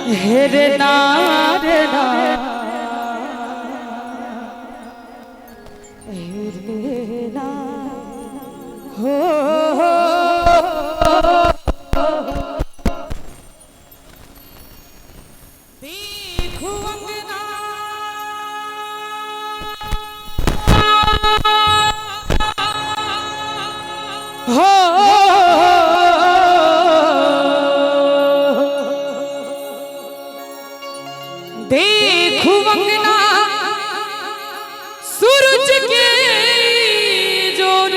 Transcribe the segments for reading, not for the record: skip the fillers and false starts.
हेरे ना रे ना हेरे ना हो देखो अंगना हो देखो अंगना सूरज के जोर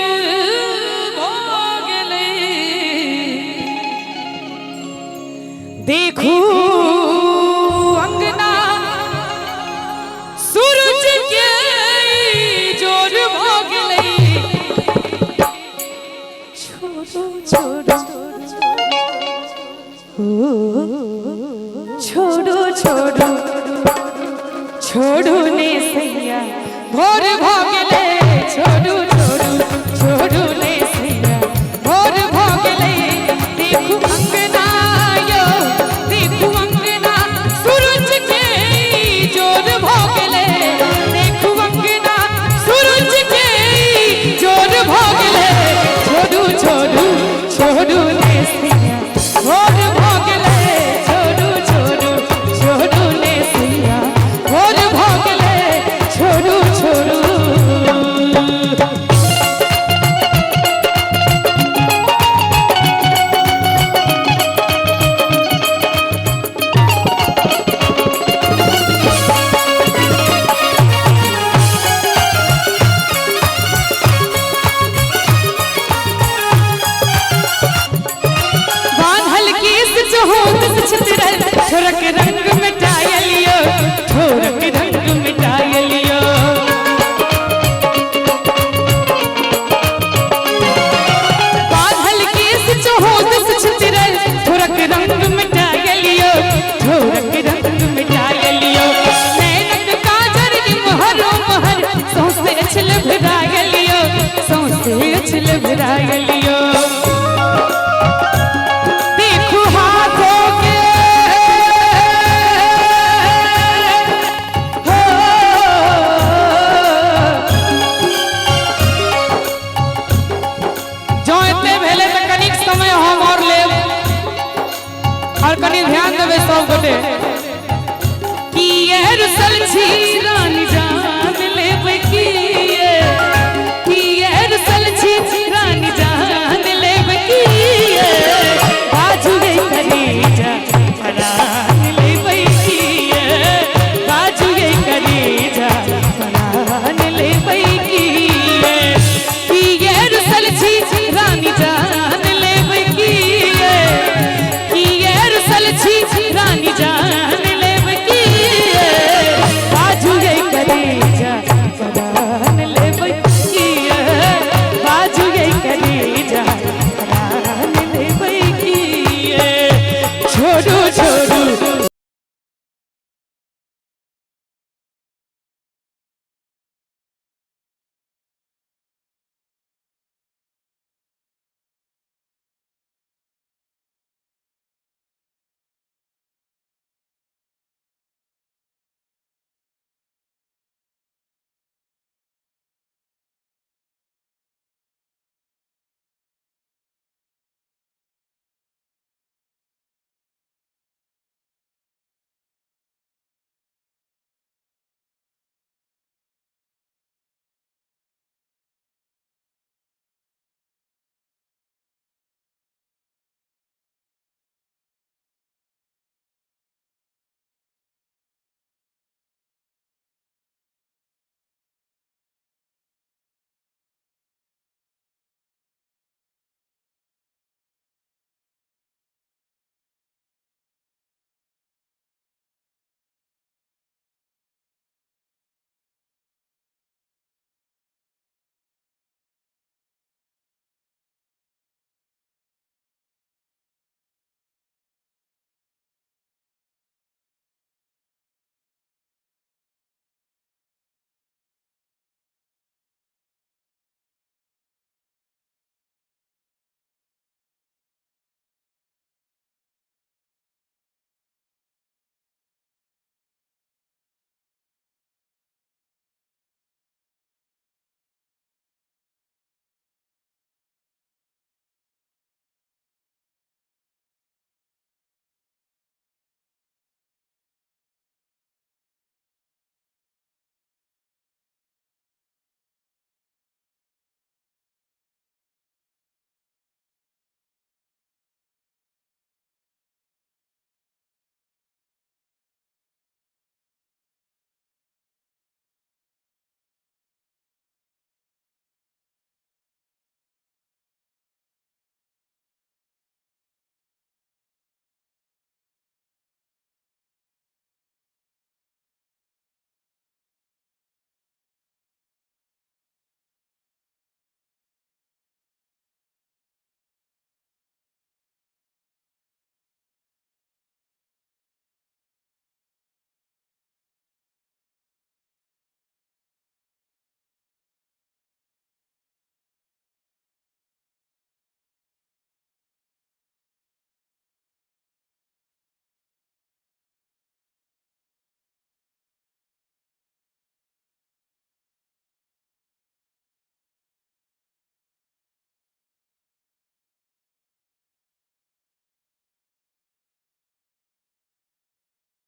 भागले देखो अंगना सूरज के जोर भागले छोड़ो छोड़ो छोड़ो छोड़ो छोड़ो ने सैया भोर भागले छोड़ो छोड़ो छोड़ो ने सैया भोर भागले देखो अंगना यो देखो अंगना सूरज के जोर भागले देखो अंगना सूरज के जोर भागले छोड़ो छोड़ो छोड़ो ने सैया भोर भागले छोड़ो छोड़ो छोड़ो ने सैया भोर भागले छोड़ो छोड़ो छोरक रंग मिटाय लियो छोरक रंग मिटाय लियो बादल केस चहोद छतिरल छोरक रंग मिटाय लियो छोरक रंग मिटाय लियो नैनक काजर निमहरो महर सौसे अछल भराय लियो सौसे अछल भराय लियो कनी ध्यान देवे सब गोटे कि ये रुसल छी रानी जान लेबे कि ये रुसल छी रानी जान लेबे कि बाजू गे करेजा परान लेबे कि बाजू गे करेजा परान लेबे कि ये रुसल छी रानी जान लेबे कि रानी जान लेब की बाजू गे करेजा परान लेब की बाजू गे करेजा परान लेब की छोड़ो छोड़ो